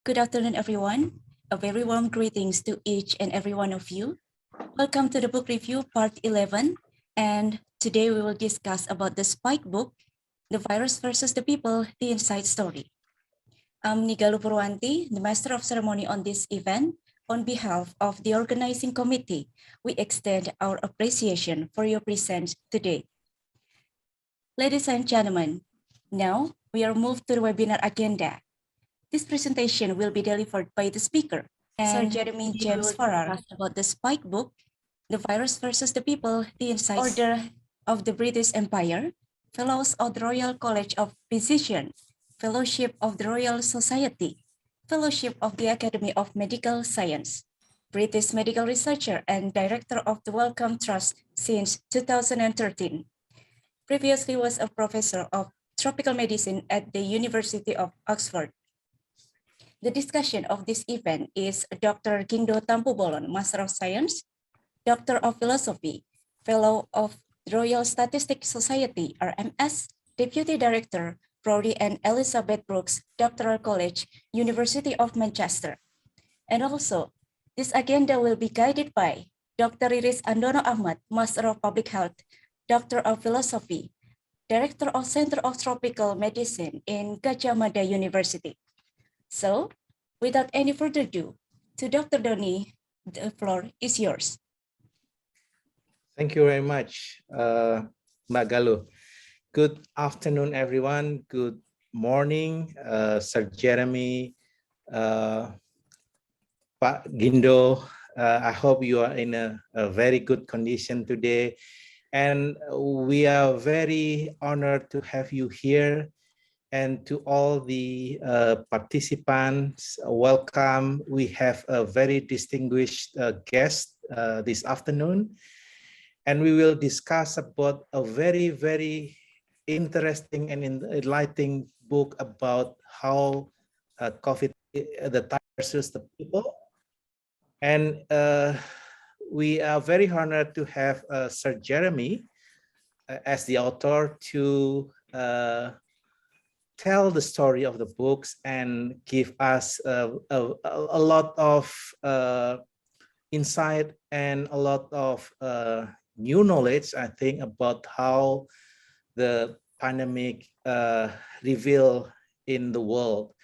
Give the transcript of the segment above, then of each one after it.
Good afternoon, everyone. A very warm greetings to each and every one of you. Welcome to the book review part 11. And today we will discuss about the Spike book, The Virus versus the People, the Inside Story. I'm Galuh Purwanti, the Master of Ceremony on this event. On behalf of the organizing committee, we extend our appreciation for your presence today. Ladies and gentlemen, now we are moved to the webinar agenda. This presentation will be delivered by the speaker, Sir Jeremy James Farrar, about the Spike book, The Virus versus the People, the Inside Order of the British Empire, Fellows of the Royal College of Physicians, Fellowship of the Royal Society, Fellowship of the Academy of Medical Science, British medical researcher and Director of the Wellcome Trust since 2013. Previously was a professor of tropical medicine at the University of Oxford. The discussion of this event is Dr. Gindo Tampubolon, Master of Science, Doctor of Philosophy, Fellow of the Royal Statistics Society, RMS, Deputy Director, Brodie and Elizabeth Brooks, Doctoral College, University of Manchester. And also, this agenda will be guided by Dr. Riris Andono Ahmad, Master of Public Health, Doctor of Philosophy, Director of Center of Tropical Medicine in Gajah Mada University. So, without any further ado, to Dr. Doni, the floor is yours. Thank you very much, Mbak Galuh. Good afternoon, everyone. Good morning, Sir Jeremy, Pak Gindo. I hope you are in a very good condition today. And we are very honored to have you here. And to all the participants, welcome. We have a very distinguished guest this afternoon, and we will discuss about a very, very interesting and enlightening book about how COVID, the time versus the people. And we are very honored to have Sir Jeremy as the author to tell the story of the books and give us a lot of insight and a lot of new knowledge, I think, about how the pandemic revealed in the world.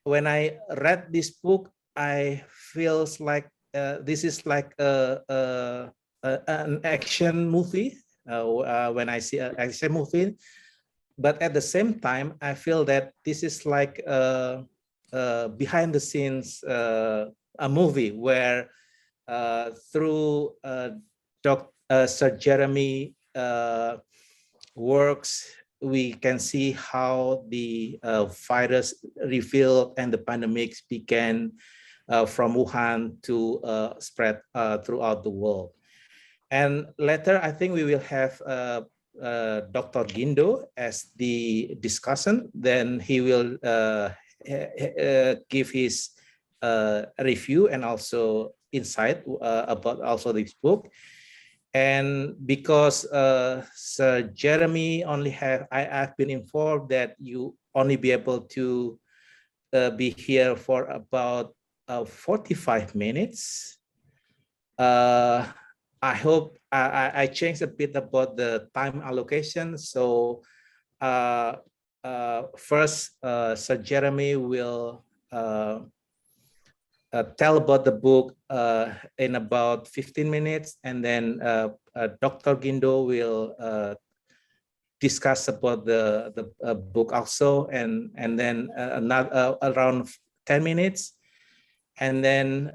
When I read this book, I feels like this is like an action movie. When I see an action movie, but at the same time, I feel that this is like behind the scenes a movie where through Sir Jeremy works, we can see how the virus revealed and the pandemics began from Wuhan to spread throughout the world. And later, I think we will have Dr. Gindo as the discussant. Then he will give his review and also insight about also this book. And because Sir Jeremy only I've been informed that you only be able to be here for about 45 minutes. I hope I changed a bit about the time allocation. So first, Sir Jeremy will tell about the book in about 15 minutes, and then Dr. Gindo will discuss about the book also, and then around 10 minutes, and then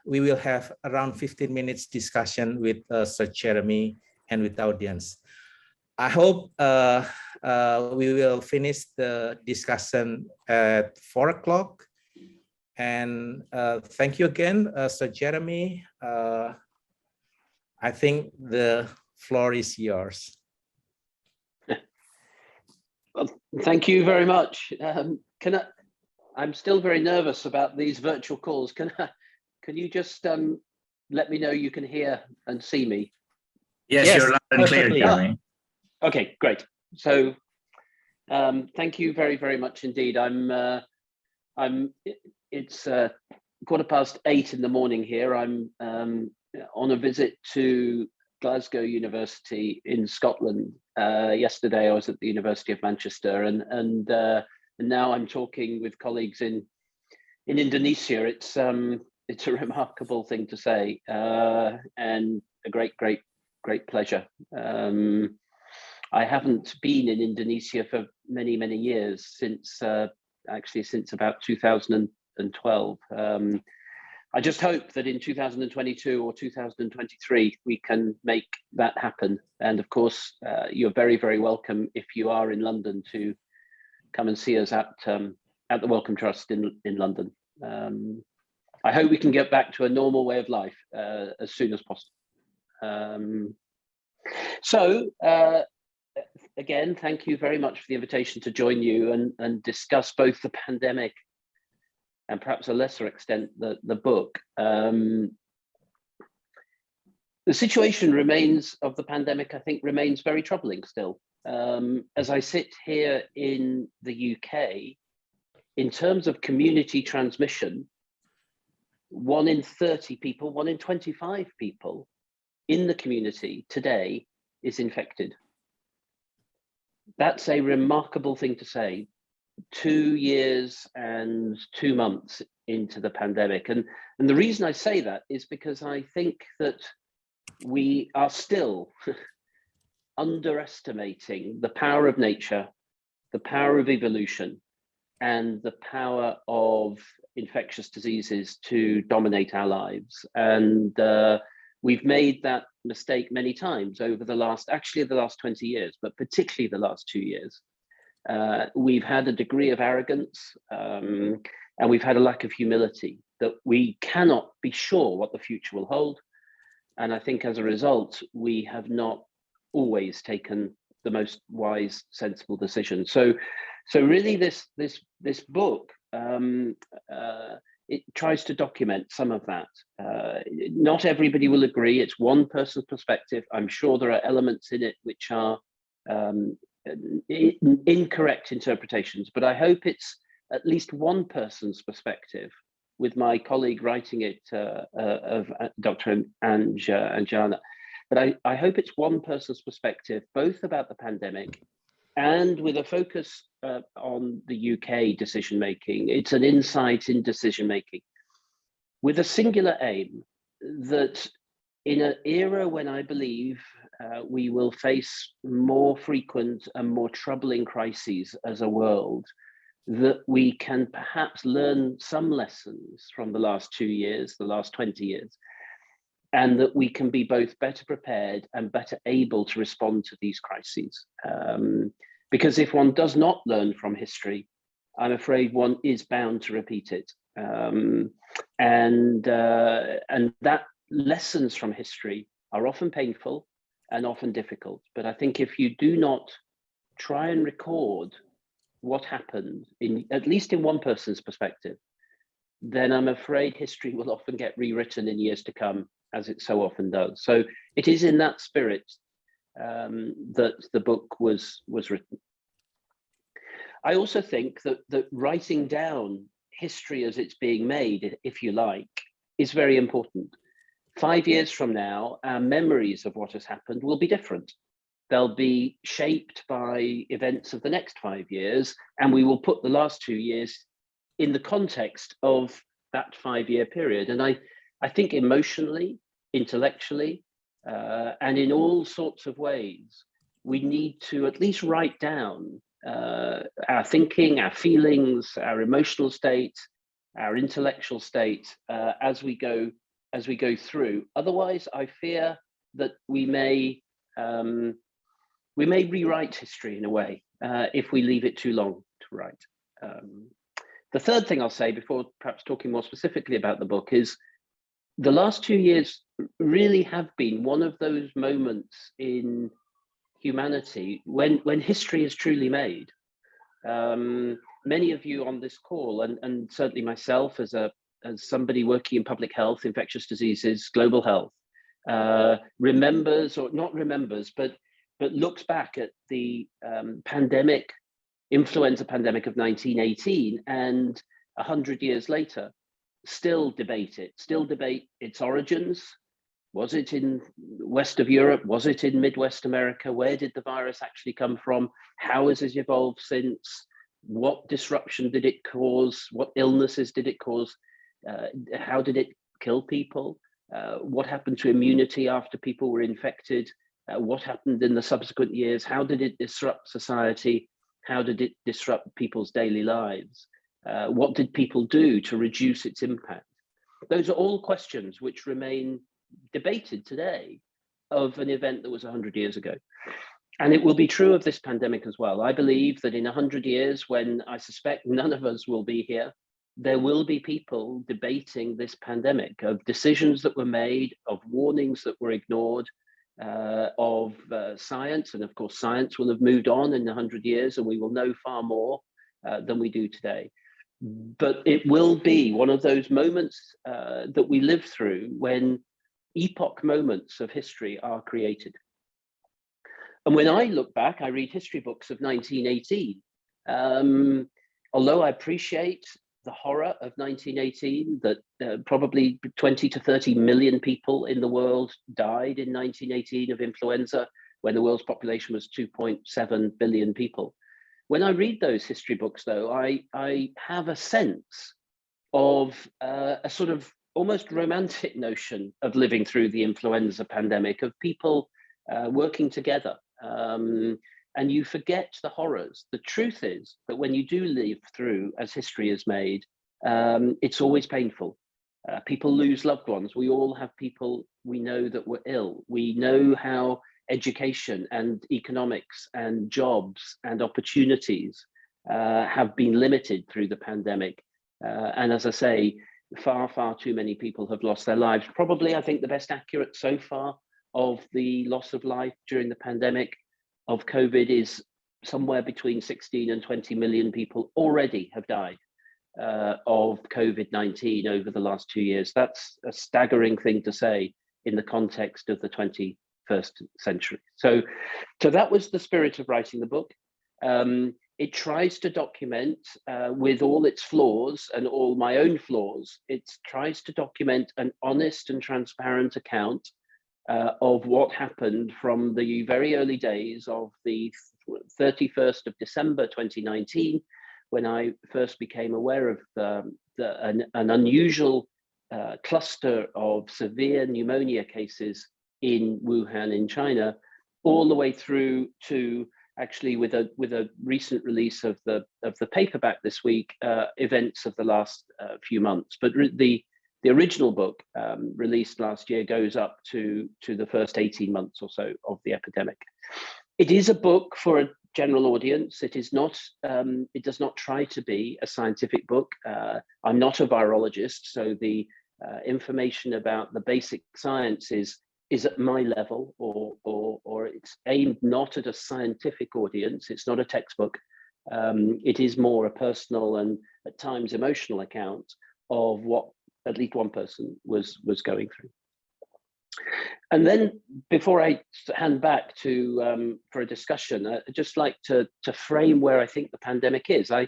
we will have around 15 minutes discussion with Sir Jeremy and with the audience. I hope we will finish the discussion at 4 o'clock. And thank you again, Sir Jeremy. I think the floor is yours. Well, thank you very much. I'm still very nervous about these virtual calls. Can you just let me know you can hear and see me? Yes, you're loud and clear, Jeremy. Okay, great. So thank you very, very much indeed. I'm It's 8:15 in the morning here. I'm on a visit to Glasgow University in Scotland. Yesterday I was at the University of Manchester, and now I'm talking with colleagues in Indonesia. It's a remarkable thing to say, and a great pleasure. I haven't been in Indonesia for many years, since about 2012. I just hope that in 2022 or 2023 we can make that happen. And of course, you're very welcome, if you are in London, to come and see us at the Wellcome Trust in London. I hope we can get back to a normal way of life as soon as possible. Again, thank you very much for the invitation to join you and discuss both the pandemic and perhaps a lesser extent the book. The situation of the pandemic, I think, remains very troubling still. As I sit here in the UK, in terms of community transmission, 1 in 30 people, 1 in 25 people in the community today is infected. That's a remarkable thing to say, 2 years and 2 months into the pandemic. And the reason I say that is because I think that we are still underestimating the power of nature, the power of evolution, and the power of infectious diseases to dominate our lives. And we've made that mistake many times over the last 20 years, but particularly the last 2 years. We've had a degree of arrogance, and we've had a lack of humility, that we cannot be sure what the future will hold. And I think as a result, we have not always taken the most wise, sensible decisions. So really this book, it tries to document some of that. Not everybody will agree. It's one person's perspective. I'm sure there are elements in it which are incorrect interpretations, but I hope it's at least one person's perspective, with my colleague writing it, of Dr. Anjana. But I hope it's one person's perspective, both about the pandemic and with a focus on the UK decision-making. It's an insight in decision-making with a singular aim, that in an era when I believe we will face more frequent and more troubling crises as a world, that we can perhaps learn some lessons from the last 2 years, the last 20 years, and that we can be both better prepared and better able to respond to these crises. Because if one does not learn from history, I'm afraid one is bound to repeat it. And that lessons from history are often painful and often difficult. But I think if you do not try and record what happened, at least in one person's perspective, then I'm afraid history will often get rewritten in years to come, as it so often does. So it is in that spirit that the book was written. I also think that writing down history as it's being made, if you like, is very important. 5 years from now, our memories of what has happened will be different. They'll be shaped by events of the next 5 years, and we will put the last 2 years in the context of that 5-year period. And I think emotionally, intellectually, and in all sorts of ways, we need to at least write down our thinking, our feelings, our emotional state, our intellectual state as we go through. Otherwise, I fear that we may rewrite history in a way if we leave it too long to write. The third thing I'll say, before perhaps talking more specifically about the book, is the last 2 years really have been one of those moments in humanity when history is truly made. Many of you on this call, and certainly myself as somebody working in public health, infectious diseases, global health, remembers, or not remembers, but looks back at the influenza pandemic of 1918, and 100 years later, still debate it, still debate its origins. Was it in west of Europe? Was it in Midwest America? Where did the virus actually come from? How has it evolved since? What disruption did it cause? What illnesses did it cause? How did it kill people? What happened to immunity after people were infected? What happened in the subsequent years? How did it disrupt society? How did it disrupt people's daily lives? What did people do to reduce its impact? Those are all questions which remain debated today of an event that was 100 years ago. And it will be true of this pandemic as well. I believe that in 100 years, when I suspect none of us will be here, there will be people debating this pandemic, of decisions that were made, of warnings that were ignored, of science. And of course, science will have moved on in 100 years, and we will know far more than we do today. But it will be one of those moments that we live through when epoch moments of history are created. And when I look back, I read history books of 1918. Although I appreciate the horror of 1918, that probably 20 to 30 million people in the world died in 1918 of influenza, when the world's population was 2.7 billion people. When I read those history books, though, I have a sense of a sort of almost romantic notion of living through the influenza pandemic, of people working together. And you forget the horrors. The truth is that when you do live through, as history is made, it's always painful. People lose loved ones. We all have people we know that were ill. We know how education and economics and jobs and opportunities have been limited through the pandemic. And as I say, far, far too many people have lost their lives. Probably, I think, the best accurate so far of the loss of life during the pandemic of COVID is somewhere between 16 and 20 million people already have died of COVID-19 over the last 2 years. That's a staggering thing to say in the context of the 21st century. So that was the spirit of writing the book. It tries to document, with all its flaws and all my own flaws, it tries to document an honest and transparent account of what happened from the very early days of the 31st of December 2019, when I first became aware of an unusual cluster of severe pneumonia cases in Wuhan in China, all the way through to actually with a recent release of the paperback this week, events of the last few months. But the original book released last year goes up to the first 18 months or so of the epidemic. It is a book for a general audience. It is not. It does not try to be a scientific book. I'm not a virologist, so the information about the basic science is at my level, or it's aimed not at a scientific audience. It's not a textbook. It is more a personal and at times emotional account of what at least one person was going through. And then before I hand back to for a discussion, I'd just like to frame where I think the pandemic is. I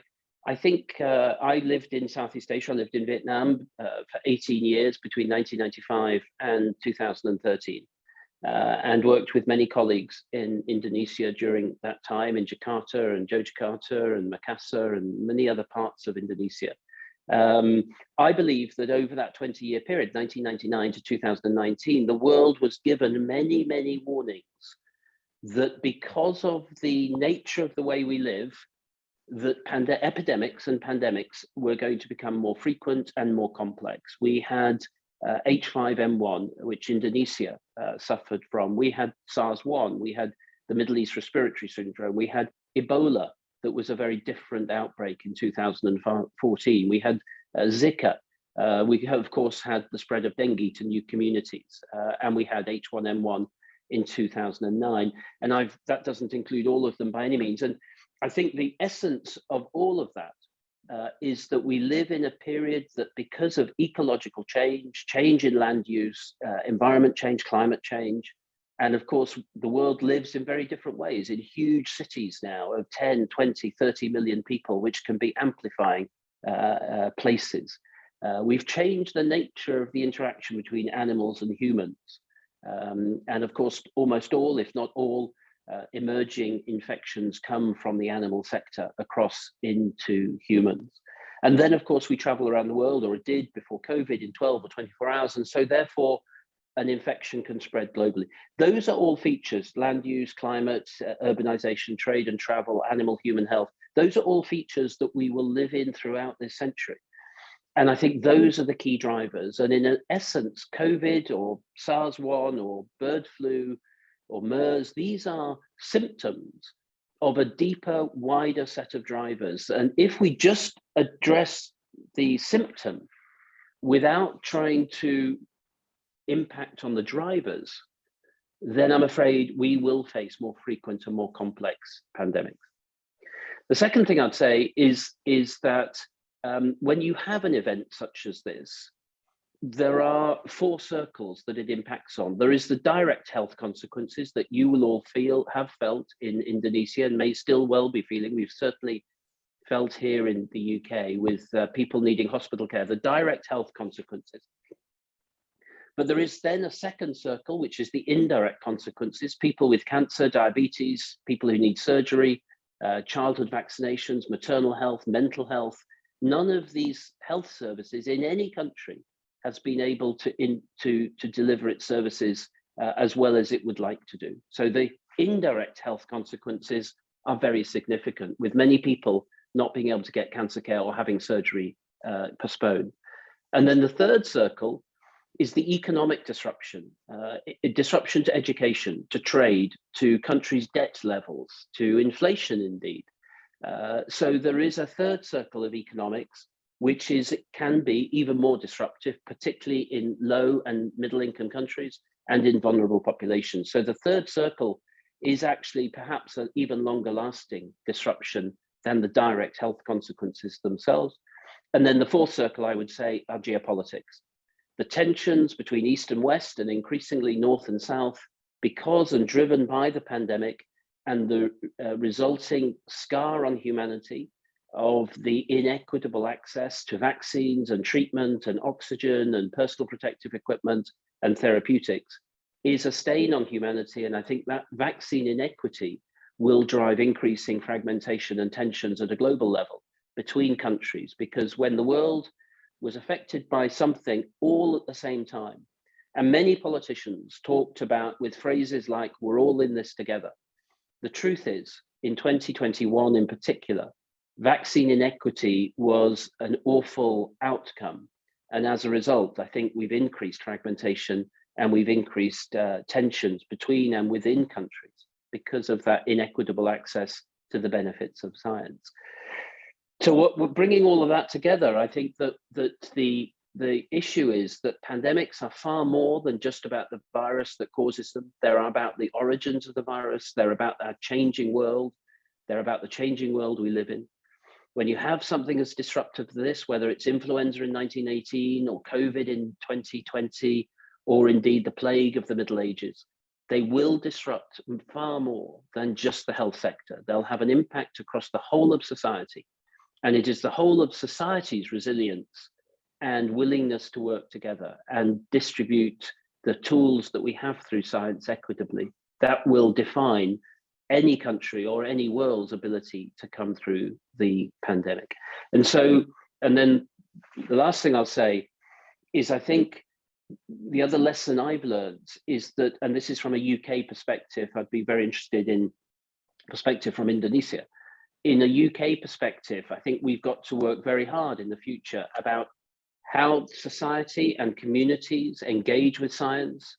think I lived in Southeast Asia. I lived in Vietnam for 18 years between 1995 and 2013, and worked with many colleagues in Indonesia during that time, in Jakarta and Yogyakarta and Makassar and many other parts of Indonesia. I believe that over that 20-year period, 1999 to 2019, the world was given many, many warnings that because of the nature of the way we live, that epidemics and pandemics were going to become more frequent and more complex. We had H5N1, which Indonesia suffered from. We had SARS-1. We had the Middle East Respiratory Syndrome. We had Ebola, that was a very different outbreak in 2014. We had Zika. We, of course, had the spread of dengue to new communities. And we had H1N1 in 2009. And that doesn't include all of them by any means. And I think the essence of all of that is that we live in a period that, because of ecological change in land use, environment change, climate change, and of course, the world lives in very different ways in huge cities now of 10, 20, 30 million people, which can be amplifying places. We've changed the nature of the interaction between animals and humans. And of course, almost all, if not all, emerging infections come from the animal sector across into humans. And then, of course, we travel around the world, or it did before COVID, in 12 or 24 hours. And so therefore, an infection can spread globally. Those are all features: land use, climate, urbanization, trade and travel, animal, human health. Those are all features that we will live in throughout this century. And I think those are the key drivers. And in essence, COVID or SARS-1 or bird flu or MERS, these are symptoms of a deeper, wider set of drivers. And if we just address the symptom without trying to impact on the drivers, then I'm afraid we will face more frequent and more complex pandemics. The second thing I'd say is that when you have an event such as this, there are four circles that it impacts on. There is the direct health consequences that you will all have felt in Indonesia and may still well be feeling. We've certainly felt here in the UK with people needing hospital care, the direct health consequences. But there is then a second circle, which is the indirect consequences: people with cancer, diabetes, people who need surgery, childhood vaccinations, maternal health, mental health. None of these health services in any country has been able to deliver its services as well as it would like to do. So the indirect health consequences are very significant, with many people not being able to get cancer care or having surgery postponed. And then the third circle is the economic disruption, disruption to education, to trade, to countries' debt levels, to inflation indeed. So there is a third circle of economics, which can be even more disruptive, particularly in low and middle income countries and in vulnerable populations. So the third circle is actually perhaps an even longer lasting disruption than the direct health consequences themselves. And then the fourth circle, I would say, are geopolitics. The tensions between East and West, and increasingly North and South, because and driven by the pandemic and the resulting scar on humanity of the inequitable access to vaccines and treatment and oxygen and personal protective equipment and therapeutics, is a stain on humanity. And I think that vaccine inequity will drive increasing fragmentation and tensions at a global level between countries, because when the world was affected by something all at the same time, and many politicians talked about with phrases like, "we're all in this together," the truth is, in 2021 in particular, vaccine inequity was an awful outcome. And as a result, I think we've increased fragmentation and we've increased tensions between and within countries because of that inequitable access to the benefits of science. So what we're bringing all of that together, I think that the issue is that pandemics are far more than just about the virus that causes them. They're about the origins of the virus. They're about our changing world. They're about the changing world we live in. When you have something as disruptive as this, whether it's influenza in 1918 or COVID in 2020, or indeed the plague of the Middle Ages, they will disrupt far more than just the health sector. They'll have an impact across the whole of society. And it is the whole of society's resilience and willingness to work together and distribute the tools that we have through science equitably that will define any country or any world's ability to come through the pandemic. And then the last thing I'll say is, I think the other lesson I've learned is that, and this is from a UK perspective, I'd be very interested in perspective from Indonesia. In a UK perspective, I think we've got to work very hard in the future about how society and communities engage with science,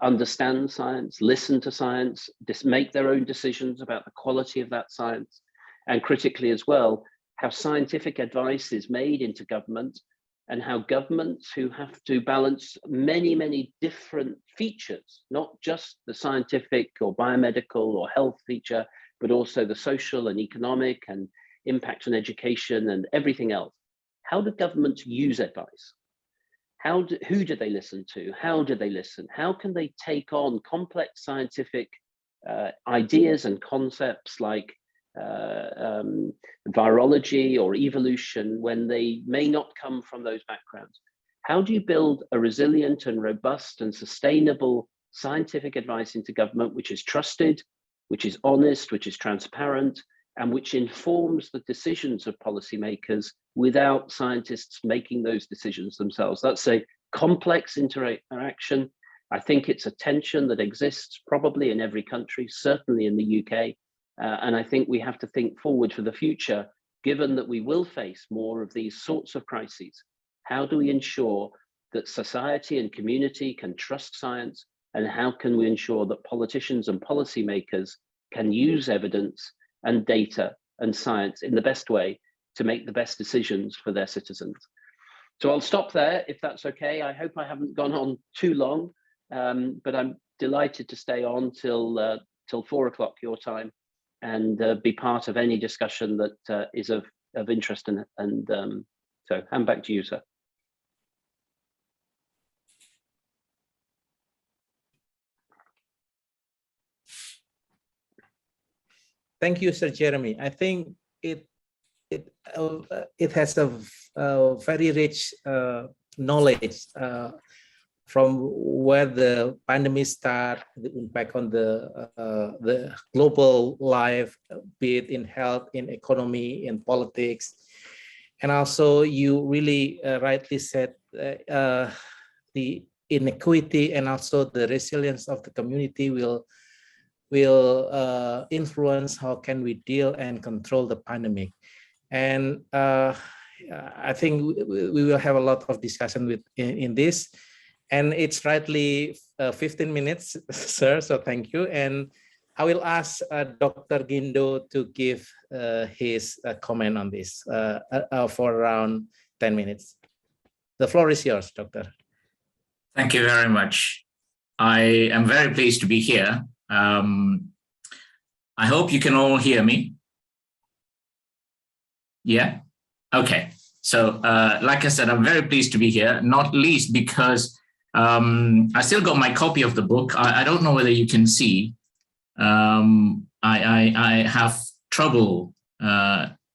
understand science, listen to science, make their own decisions about the quality of that science, and critically as well, how scientific advice is made into government, and how governments who have to balance many, many different features, not just the scientific or biomedical or health feature, but also the social and economic and impact on education and everything else. How do governments use advice? Who do they listen to? How do they listen? How can they take on complex scientific ideas and concepts like virology or evolution when they may not come from those backgrounds? How do you build a resilient and robust and sustainable scientific advice into government, which is trusted, which is honest, which is transparent, and which informs the decisions of policymakers without scientists making those decisions themselves? That's a complex interaction. I think it's a tension that exists probably in every country, certainly in the UK. And I think we have to think forward for the future, given that we will face more of these sorts of crises. How do we ensure that society and community can trust science? And how can we ensure that politicians and policymakers can use evidence and data and science in the best way to make the best decisions for their citizens? So I'll stop there, if that's okay. I hope I haven't gone on too long, but I'm delighted to stay on till 4 o'clock your time and be part of any discussion that is of interest. And so hand back to you, sir. Thank you, Sir Jeremy. I think it has a very rich knowledge from where the pandemic started, the impact on the global life, be it in health, in economy, in politics, and also you really rightly said the inequity and also the resilience of the community will influence how can we deal and control the pandemic. And I think we will have a lot of discussion in this. And it's rightly 15 minutes, sir, so thank you. And I will ask Dr. Gindo to give his comment on this for around 10 minutes. The floor is yours, Doctor. Thank you very much. I am very pleased to be here. I hope you can all hear me. Yeah? Okay. So like I said, I'm very pleased to be here, not least because I still got my copy of the book. I don't know whether you can see. I have trouble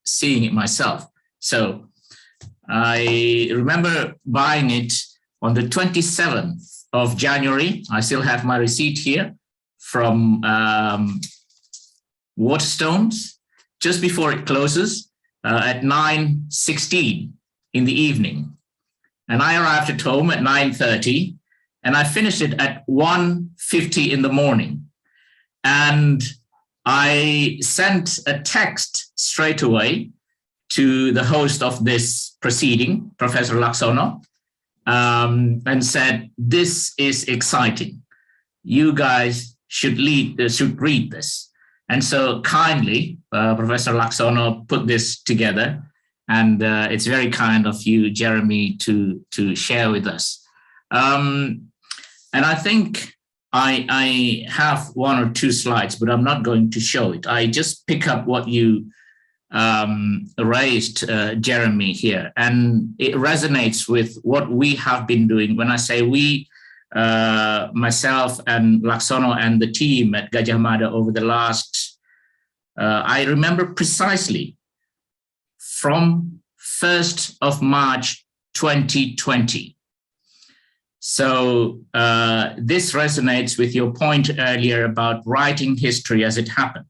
seeing it myself. So I remember buying it on the 27th of January. I still have my receipt here from Waterstones, just before it closes at 9:16 in the evening. And I arrived at home at 9:30 and I finished it at 1:50 in the morning. And I sent a text straight away to the host of this proceeding, Professor Laksono, and said, "This is exciting. You guys should read this." And so kindly, Professor Laksono put this together, and it's very kind of you, Jeremy, to share with us. And I think I have 1 or 2 slides, but I'm not going to show it. I just pick up what you raised, Jeremy, here, and it resonates with what we have been doing. When I say we, myself and Laksono and the team at Gajah Mada over the last, I remember precisely from 1st of March 2020. So this resonates with your point earlier about writing history as it happens.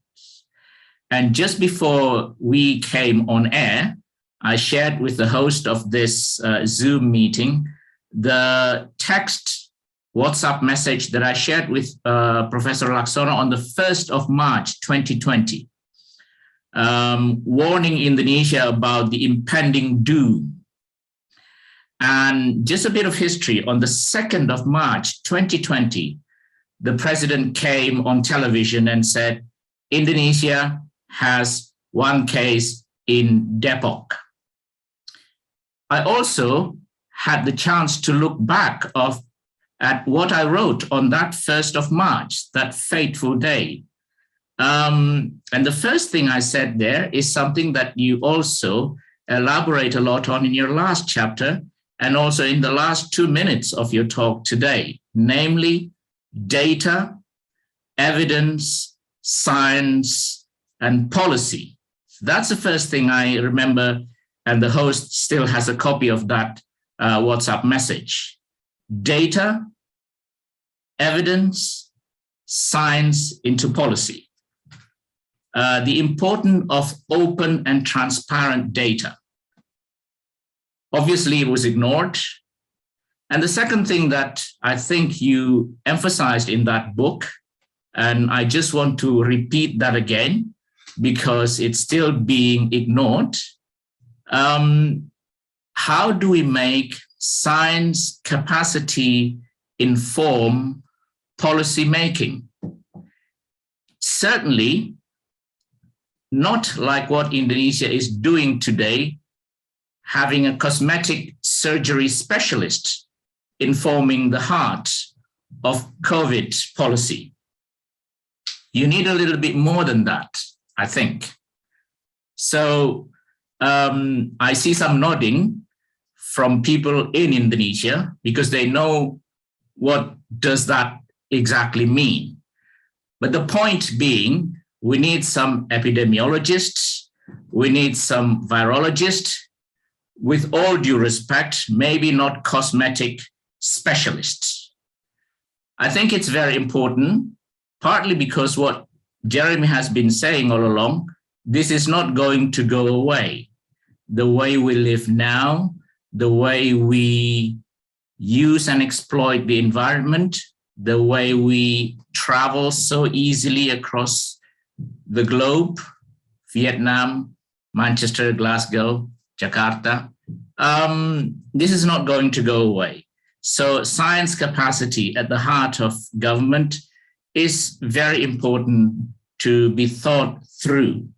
And just before we came on air, I shared with the host of this Zoom meeting the text WhatsApp message that I shared with Professor Laksono on the 1st of March 2020, warning Indonesia about the impending doom. And just a bit of history, on the 2nd of March 2020, the president came on television and said, Indonesia has 1 case in Depok. I also had the chance to look back at what I wrote on that 1st of March, that fateful day. And the first thing I said there is something that you also elaborate a lot on in your last chapter and also in the last 2 minutes of your talk today, namely data, evidence, science, and policy. That's the first thing I remember, and the host still has a copy of that WhatsApp message. Data, evidence, science into policy. The importance of open and transparent data. Obviously, it was ignored. And the second thing that I think you emphasized in that book, and I just want to repeat that again, because it's still being ignored. How do we make science capacity inform policy making? Certainly not like what Indonesia is doing today, having a cosmetic surgery specialist informing the heart of COVID policy. You need a little bit more than that, I think. So I see some nodding from people in Indonesia because they know what does that exactly mean. But the point being, we need some epidemiologists, we need some virologists, with all due respect, maybe not cosmetic specialists. I think it's very important, partly because what Jeremy has been saying all along, this is not going to go away. The way we live now, the way we use and exploit the environment, the way we travel so easily across the globe, Vietnam, Manchester, Glasgow, Jakarta, this is not going to go away. So science capacity at the heart of government is very important to be thought through.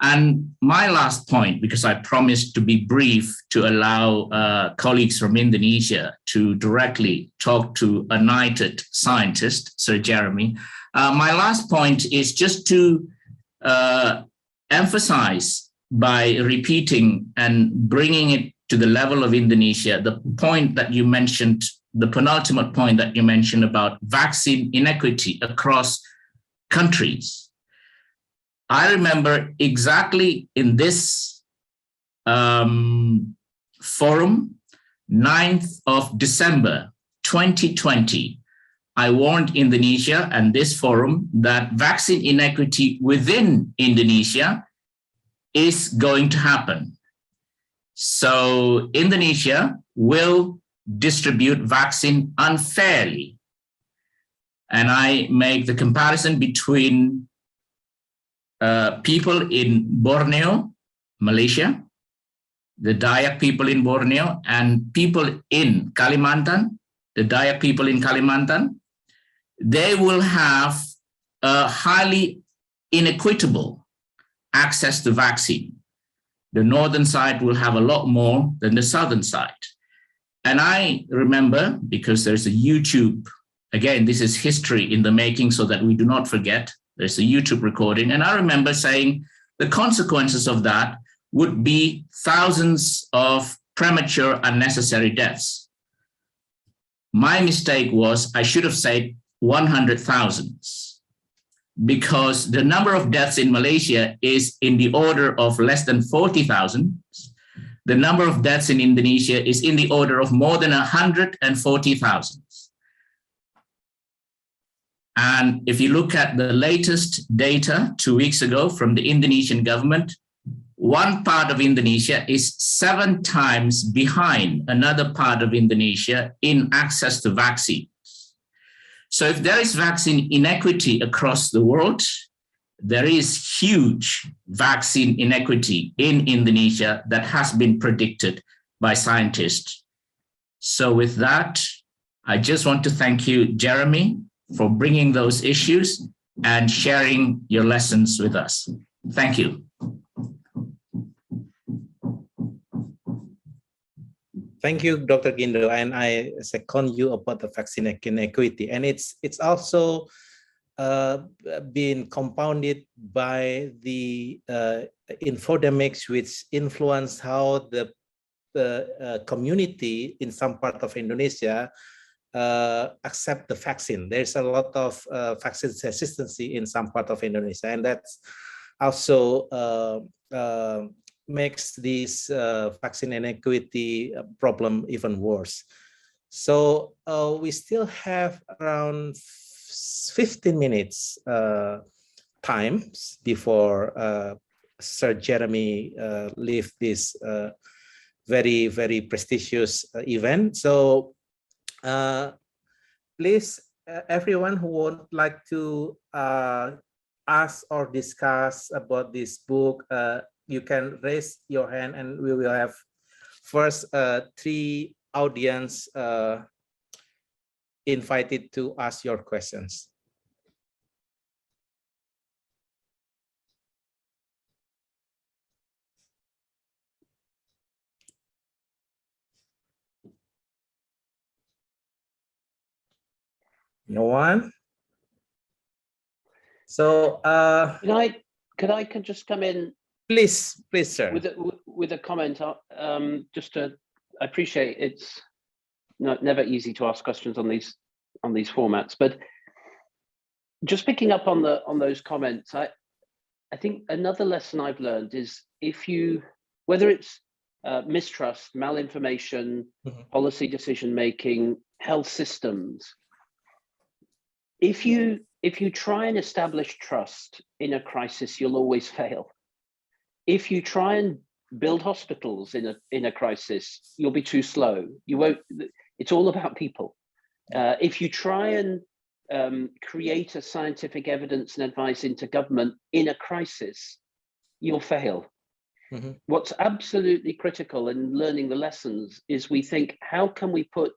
And my last point, because I promised to be brief to allow colleagues from Indonesia to directly talk to a knighted scientist, Sir Jeremy, my last point is just to emphasize by repeating and bringing it to the level of Indonesia, the point that you mentioned, the penultimate point that you mentioned about vaccine inequity across countries. I remember exactly in this forum, 9th of December, 2020, I warned Indonesia and this forum that vaccine inequity within Indonesia is going to happen. So Indonesia will distribute vaccine unfairly. And I make the comparison between people in Borneo, Malaysia, the Dayak people in Borneo, and people in Kalimantan, the Dayak people in Kalimantan. They will have a highly inequitable access to vaccine. The northern side will have a lot more than the southern side. And I remember, because there's a YouTube, again, this is history in the making so that we do not forget, there's a YouTube recording. And I remember saying the consequences of that would be thousands of premature unnecessary deaths. My mistake was I should have said 100,000, because the number of deaths in Malaysia is in the order of less than 40,000. The number of deaths in Indonesia is in the order of more than 140,000. And if you look at the latest data 2 weeks ago from the Indonesian government, one part of Indonesia is 7 times behind another part of Indonesia in access to vaccines. So if there is vaccine inequity across the world, there is huge vaccine inequity in Indonesia that has been predicted by scientists. So with that, I just want to thank you, Jeremy, for bringing those issues and sharing your lessons with us. Thank you. Thank you, Dr. Gindo, and I second you about the vaccine inequity. And it's also been compounded by the infodemics, which influence how the community in some part of Indonesia accept the vaccine. There's a lot of vaccine hesitancy in some part of Indonesia, and that's also makes this vaccine inequity problem even worse. So we still have around 15 minutes times before Sir Jeremy leave this very, very prestigious event. So please, everyone who would like to ask or discuss about this book, you can raise your hand and we will have first 3 audience invited to ask your questions. No one? So could I just come in? Please, sir. With a comment. I appreciate it's never easy to ask questions on these formats, but just picking up on those comments, I think another lesson I've learned is whether it's mistrust, malinformation, policy decision making, health systems, if you try and establish trust in a crisis, you'll always fail. If you try and build hospitals in a crisis, you'll be too slow. You won't. It's all about people. If you try and create a scientific evidence and advice into government in a crisis, you'll fail. What's absolutely critical in learning the lessons is we think, how can we put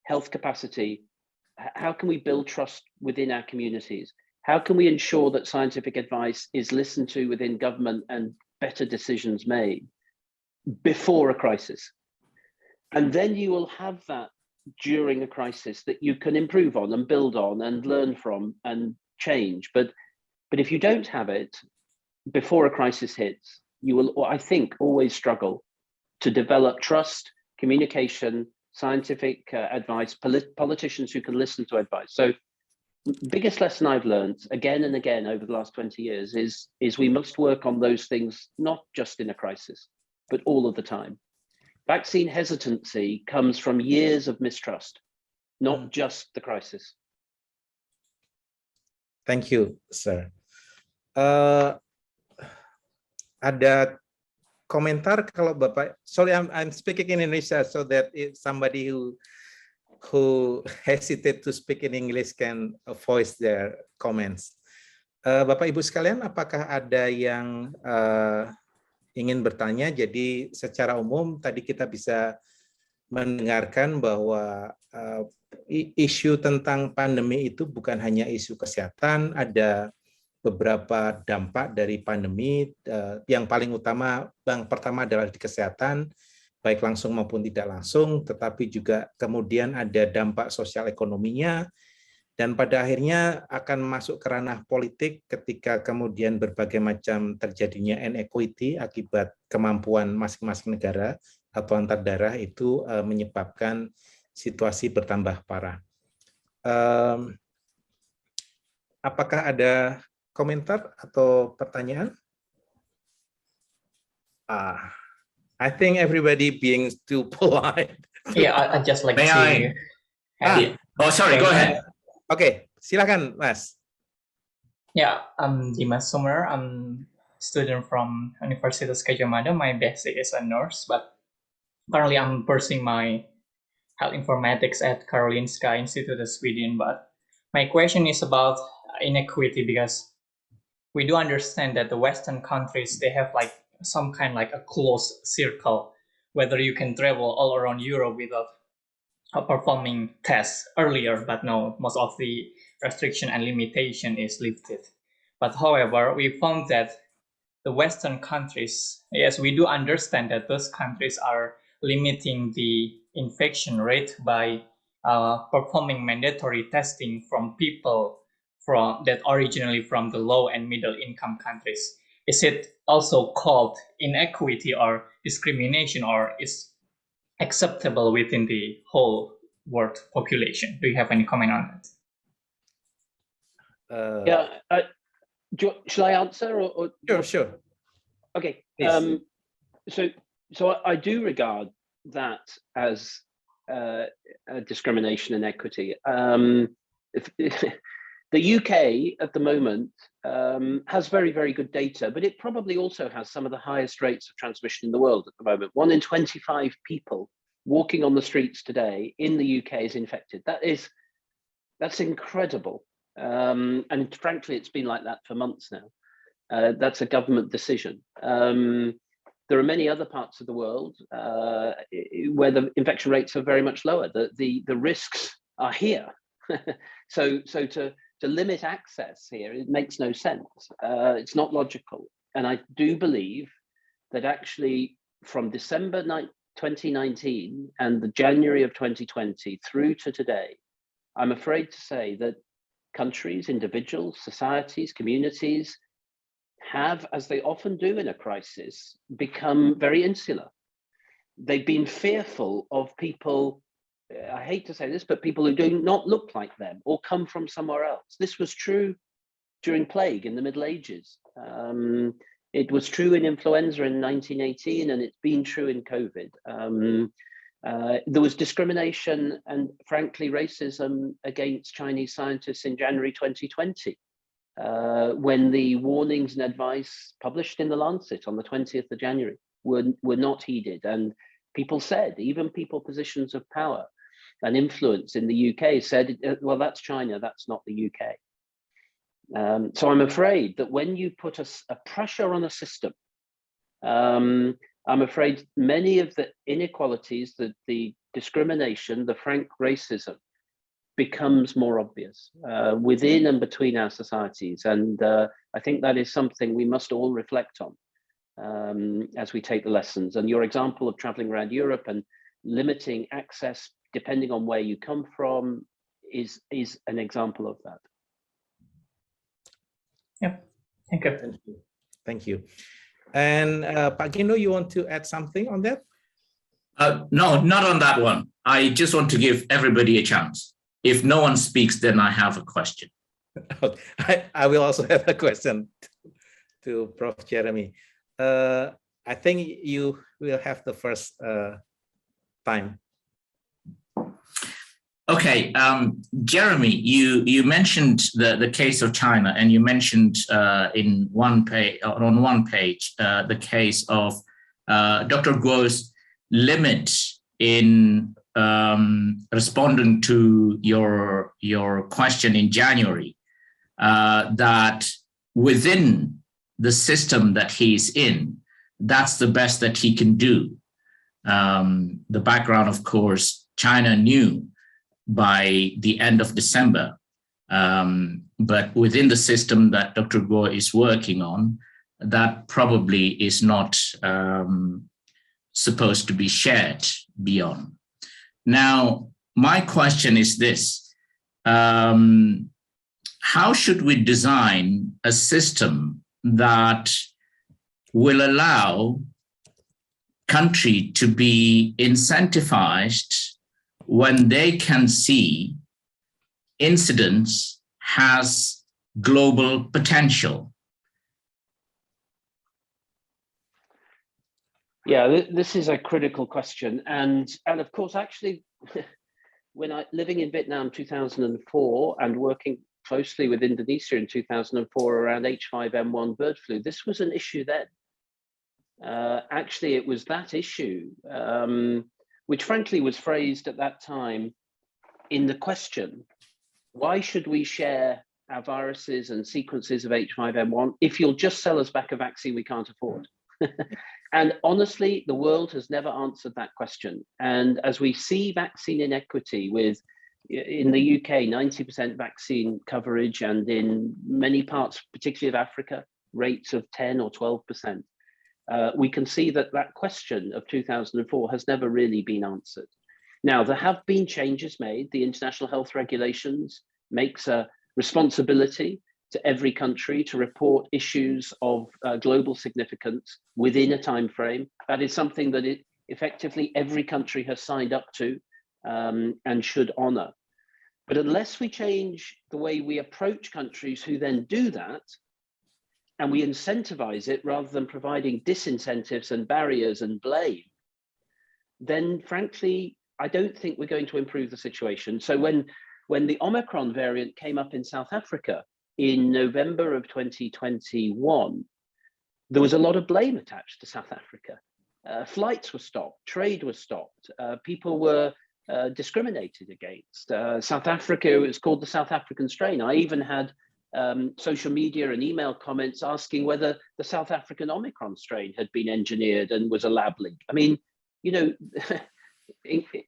health capacity? How can we build trust within our communities? How can we ensure that scientific advice is listened to within government and better decisions made before a crisis? And then you will have that during a crisis that you can improve on and build on and learn from and change. But if you don't have it before a crisis hits, you will, I think, always struggle to develop trust, communication, scientific advice, politicians who can listen to advice. So biggest lesson I've learned again and again over the last 20 years is we must work on those things, not just in a crisis, but all of the time. Vaccine hesitancy comes from years of mistrust, not just the crisis. Thank you, sir. Ada komentar kalau Bapak, sorry, I'm speaking in Indonesia so that if somebody who hesitate to speak in English can voice their comments. Bapak Ibu sekalian, apakah ada yang ingin bertanya? Jadi secara umum tadi kita bisa mendengarkan bahwa isu tentang pandemi itu bukan hanya isu kesehatan, ada beberapa dampak dari pandemi. Yang paling utama, yang pertama adalah di kesehatan, baik langsung maupun tidak langsung, tetapi juga kemudian ada dampak sosial ekonominya, dan pada akhirnya akan masuk ke ranah politik ketika kemudian berbagai macam terjadinya inequity akibat kemampuan masing-masing negara atau antar daerah itu menyebabkan situasi bertambah parah. Apakah ada komentar atau pertanyaan? I think everybody being too polite. Yeah, I just like to. Oh, sorry. Go ahead. Okay, silakan, Mas. Yeah, I'm Dimas Sumer. I'm a student from Universitas Gadjah Mada. My basic is a nurse, but currently I'm pursuing my health informatics at Karolinska Institute of Sweden. But my question is about inequity, because we do understand that the Western countries, they have like some kind like a closed circle, whether you can travel all around Europe without performing tests earlier, but no, most of the restriction and limitation is lifted. But however, we found that the Western countries, yes, we do understand that those countries are limiting the infection rate by performing mandatory testing from people that originally from the low and middle income countries. Is it also called inequity or discrimination, or is acceptable within the whole world population. Do you have any comment on that? Yeah, shall I answer or Sure. Okay. Yes. So I do regard that as discrimination and equity. The UK at the moment has very, very good data, but it probably also has some of the highest rates of transmission in the world at the moment. 1 in 25 people walking on the streets today in the UK is infected. That's incredible. And frankly, it's been like that for months now. That's a government decision. There are many other parts of the world where the infection rates are very much lower. The risks are here. So to limit access here, it makes no sense. It's not logical. And I do believe that actually from December 2019 and the January of 2020 through to today, I'm afraid to say that countries, individuals, societies, communities have, as they often do in a crisis, become very insular. They've been fearful of people, I hate to say this, but people who do not look like them or come from somewhere else. This was true during plague in the Middle Ages. It was true in influenza in 1918, and it's been true in COVID. There was discrimination and, frankly, racism against Chinese scientists in January 2020, when the warnings and advice published in the Lancet on the 20th of January were not heeded. And people said, even people positions of power and influence in the UK said, well, that's China, that's not the UK. So I'm afraid that when you put a pressure on a system, I'm afraid many of the inequalities, the discrimination, the frank racism becomes more obvious within and between our societies. And I think that is something we must all reflect on as we take the lessons. And your example of traveling around Europe and limiting access depending on where you come from is an example of that. Yep, thank you. Thank you. And Pak Gindo, you want to add something on that? No, not on that one. I just want to give everybody a chance. If no one speaks, then I have a question. I will also have a question to Prof. Jeremy. I think you will have the first time. Okay, Jeremy, you mentioned the case of China, and you mentioned on one page the case of Dr. Guo's limit in responding to your question in January, that within the system that he's in, that's the best that he can do. The background, of course, China knew by the end of December, but within the system that Dr. Guo is working on, that probably is not supposed to be shared beyond. Now, my question is this: how should we design a system that will allow country to be incentivized when they can see incidents has global potential? Yeah, this is a critical question. And of course, actually, when living in Vietnam 2004 and working closely with Indonesia in 2004 around H5N1 bird flu, this was an issue then. Actually, it was that issue, which frankly was phrased at that time in the question, why should we share our viruses and sequences of H5N1 if you'll just sell us back a vaccine we can't afford? And honestly, the world has never answered that question. And as we see vaccine inequity with, in the UK, 90% vaccine coverage, and in many parts, particularly of Africa, rates of 10 or 12%, we can see that that question of 2004 has never really been answered. Now, there have been changes made. The International Health Regulations makes a responsibility to every country to report issues of global significance within a time frame. That is something that effectively every country has signed up to and should honor. But unless we change the way we approach countries who then do that, and we incentivize it rather than providing disincentives and barriers and blame, then frankly, I don't think we're going to improve the situation. So when the Omicron variant came up in South Africa in November of 2021, there was a lot of blame attached to South Africa. Flights were stopped, trade was stopped, people were discriminated against. South Africa, it was called the South African strain. I even had social media and email comments asking whether the South African Omicron strain had been engineered and was a lab leak. I mean, you know,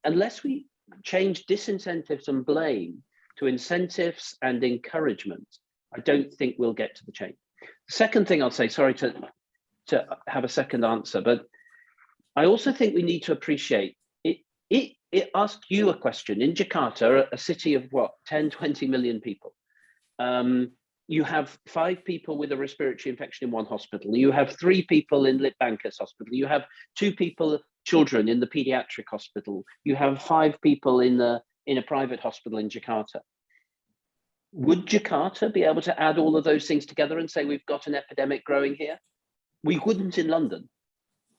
unless we change disincentives and blame to incentives and encouragement, I don't think we'll get to the change. Second thing I'll say, sorry to have a second answer, but I also think we need to appreciate it asked you a question. In Jakarta, a city of what, 10, 20 million people, you have 5 people with a respiratory infection in one hospital. You have 3 people in Litbangkes hospital. You have 2 people, children, in the pediatric hospital. You have 5 people in a private hospital in Jakarta. Would Jakarta be able to add all of those things together and say we've got an epidemic growing here? We wouldn't in London.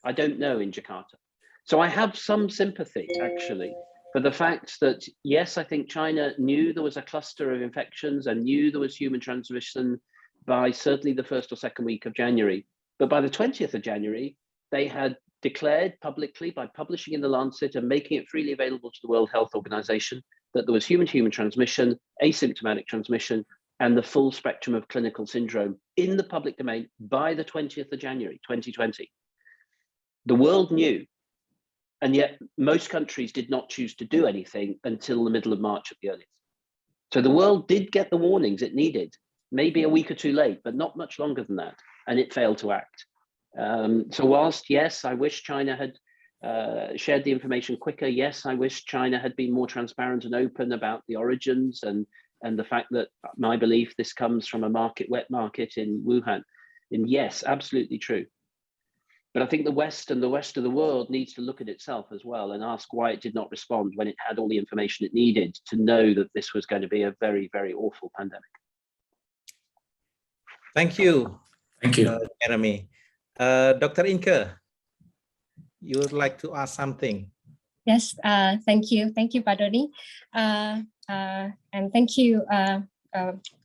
I don't know in Jakarta. So I have some sympathy, actually, for the fact that, yes, I think China knew there was a cluster of infections and knew there was human transmission by certainly the 1st or 2nd week of January. But by the 20th of January, they had declared publicly by publishing in the Lancet and making it freely available to the World Health Organization that there was human-to-human transmission, asymptomatic transmission, and the full spectrum of clinical syndrome in the public domain by the 20th of January, 2020. The world knew, and yet most countries did not choose to do anything until the middle of March at the earliest. So the world did get the warnings it needed, maybe a week or 2 late, but not much longer than that, and it failed to act. So whilst, yes, I wish China had shared the information quicker, yes, I wish China had been more transparent and open about the origins and the fact that my belief this comes from a wet market in Wuhan. And yes, absolutely true. But I think the West and the rest of the world needs to look at itself as well and ask why it did not respond when it had all the information it needed to know that this was going to be a very, very awful pandemic. Thank you. Thank you. Jeremy. Dr. Inke, you would like to ask something? Yes, thank you. Thank you, Pak Doni. And thank you,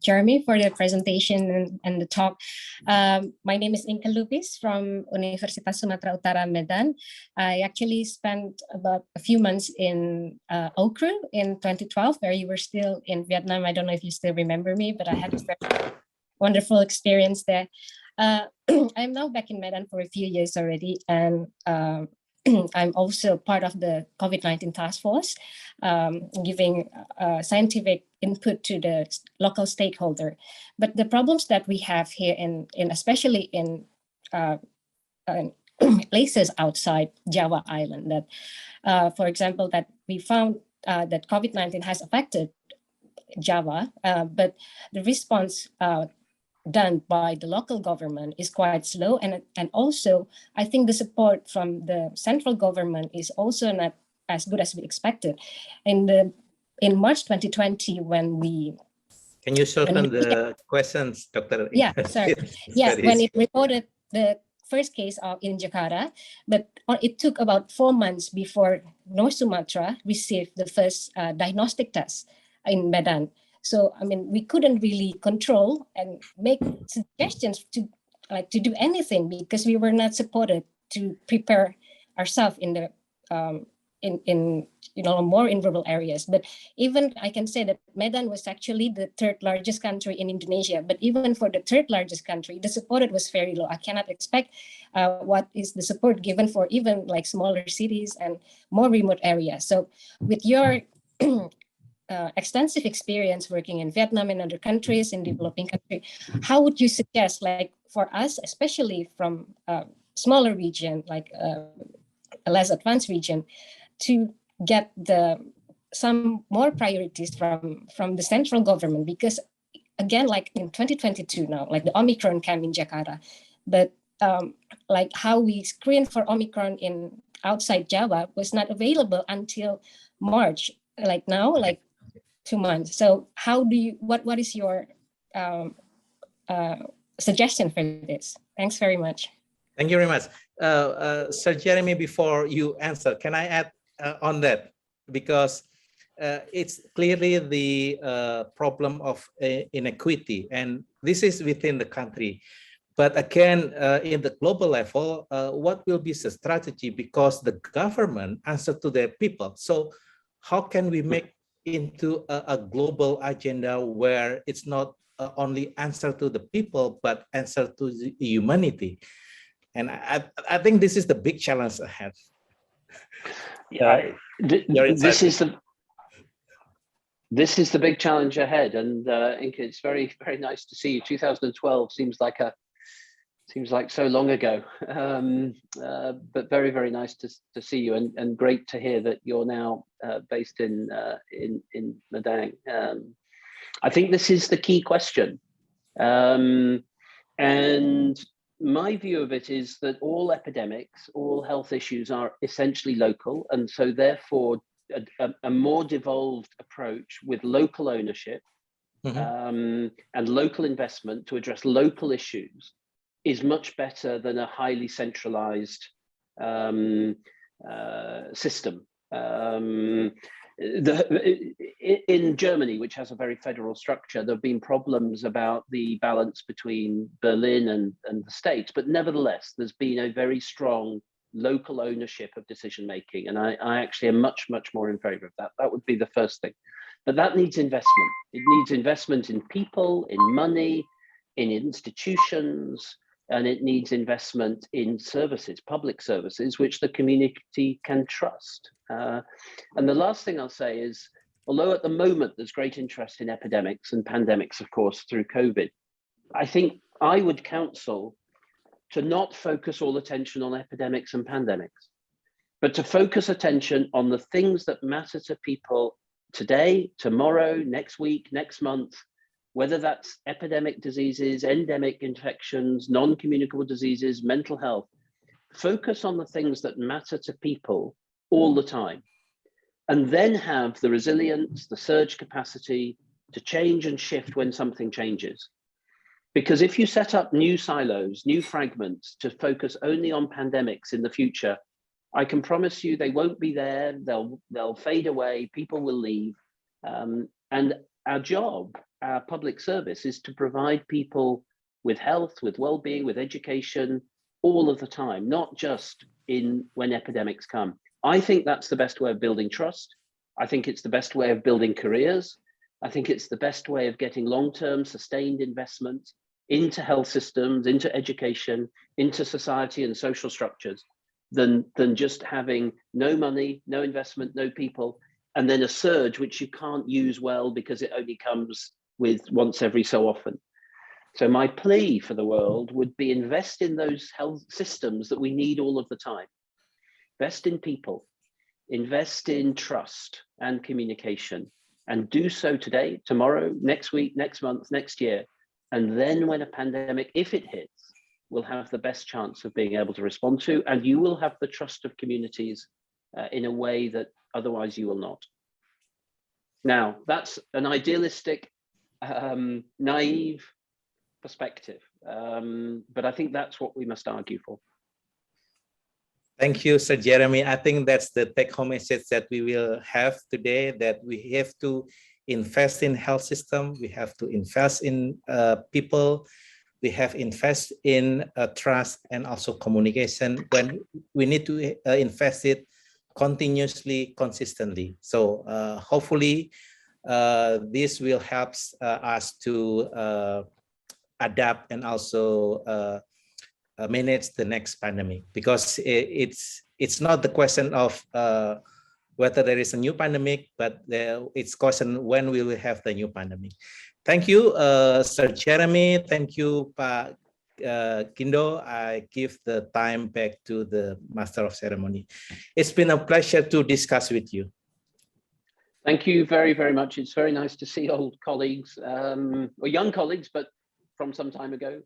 Jeremy, for the presentation and the talk. My name is Inke Lubis from Universitas Sumatera Utara, Medan. I actually spent about a few months in Okru in 2012, where you were still in Vietnam. I don't know if you still remember me, but I had a very wonderful experience there. I'm now back in Medan for a few years already, and I'm also part of the COVID-19 task force, giving scientific input to the local stakeholder. But the problems that we have here, especially in places outside Java Island, that, for example, that we found that COVID-19 has affected Java, but the response done by the local government is quite slow, and also I think the support from the central government is also not as good as we expected. In March 2020, when we can you shorten the questions, Dr. Yeah, sorry. Yes, when it reported the first case in Jakarta, but it took about 4 months before North Sumatra received the first diagnostic test in Medan. So, I mean, we couldn't really control and make suggestions to do anything because we were not supported to prepare ourselves in the more in rural areas. But even I can say that Medan was actually the 3rd largest country in Indonesia. But even for the 3rd largest country, the support was very low. I cannot expect what is the support given for even like smaller cities and more remote areas. So with your extensive experience working in Vietnam and other countries, in developing countries, how would you suggest, like for us, especially from a smaller region, like a less advanced region, to get some more priorities from the central government? Because again, like in 2022 now, like the Omicron came in Jakarta, but like how we screen for Omicron in outside Java was not available until March, like now, like 2 months. So how do you, what is your suggestion for this? Thanks very much. Thank you very much. Sir Jeremy, before you answer, can I add on that? Because it's clearly the problem of inequity, and this is within the country. But again, in the global level, what will be the strategy? Because the government answers to their people. So how can we make into a global agenda where it's not only answer to the people, but answer to the humanity? And I think this is the big challenge ahead. Yeah, this is the big challenge ahead, and Inke, it's very, very nice to see you. 2012 seems like so long ago, but very, very nice to see you, and great to hear that you're now based in Madang. I think this is the key question, and my view of it is that all epidemics, all health issues are essentially local, and so therefore a more devolved approach with local ownership and local investment to address local issues is much better than a highly centralized system. In Germany, which has a very federal structure, there have been problems about the balance between Berlin and the States, but nevertheless, there's been a very strong local ownership of decision making, and I actually am much, much more in favor of that. That would be the first thing. But that needs investment. It needs investment in people, in money, in institutions, and it needs investment in services, public services, which the community can trust. And the last thing I'll say is, although at the moment there's great interest in epidemics and pandemics, of course, through COVID, I think I would counsel to not focus all attention on epidemics and pandemics, but to focus attention on the things that matter to people today, tomorrow, next week, next month, whether that's epidemic diseases, endemic infections, non-communicable diseases, mental health. Focus on the things that matter to people all the time, and then have the resilience, the surge capacity to change and shift when something changes. Because if you set up new silos, new fragments to focus only on pandemics in the future, I can promise you they won't be there, they'll fade away, people will leave. And our job, our public service, is to provide people with health, with well-being, with education, all of the time, not just when epidemics come. I think that's the best way of building trust. I think it's the best way of building careers. I think it's the best way of getting long-term sustained investment into health systems, into education, into society and social structures, than just having no money, no investment, no people, and then a surge which you can't use well because it only comes with once every so often. So my plea for the world would be invest in those health systems that we need all of the time. Invest in people, invest in trust and communication, and do so today, tomorrow, next week, next month, next year. And then when a pandemic, if it hits, we'll have the best chance of being able to respond to, and you will have the trust of communities in a way that otherwise you will not. Now, that's an idealistic, naive perspective, but I think that's what we must argue for. Thank you, Sir Jeremy. I think that's the take-home message that we will have today, that we have to invest in health system, we have to invest in people, we have invest in trust and also communication, when we need to invest it continuously, consistently. So hopefully this will help us to adapt and also manage the next pandemic, because it's not the question of whether there is a new pandemic, but it's question when we will have the new pandemic. Thank you, Sir Jeremy. Thank you, Pak Gindo. I give the time back to the Master of Ceremony. It's been a pleasure to discuss with you. Thank you very, very much. It's very nice to see old colleagues, or young colleagues, but from some time ago.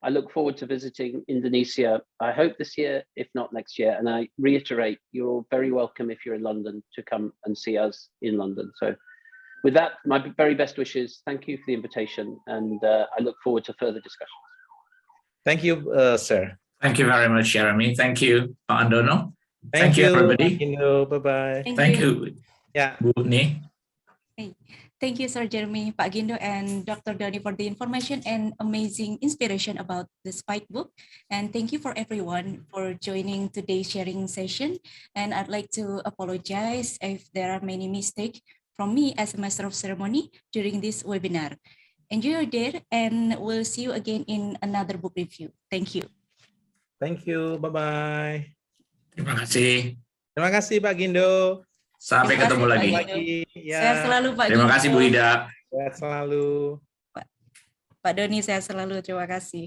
I look forward to visiting Indonesia, I hope this year, if not next year. And I reiterate, you're all very welcome if you're in London to come and see us in London. So with that, my very best wishes. Thank you for the invitation. And I look forward to further discussions. Thank you, sir. Thank you very much, Jeremy. Thank you, Pak Andono. Thank you, everybody. Gindo. Bye-bye. Thank you, Yeah. Bu Ni. Thank you, Sir Jeremy, Pak Gindo, and Dr. Doni for the information and amazing inspiration about the Spike book. And thank you for everyone for joining today's sharing session. And I'd like to apologize if there are many mistakes from me as a Master of Ceremony during this webinar. Enjoy your day, and we'll see you again in another book review. Thank you. Thank you. Bye-bye. Terima kasih. Terima kasih, Pak Gindo. Sampai Terima ketemu kasih, lagi. Pak Gindo. Ya. Sehat selalu, Pak Terima Gindo. kasih Bu Ida. Sehat selalu. Pak Doni, sehat selalu. Terima kasih.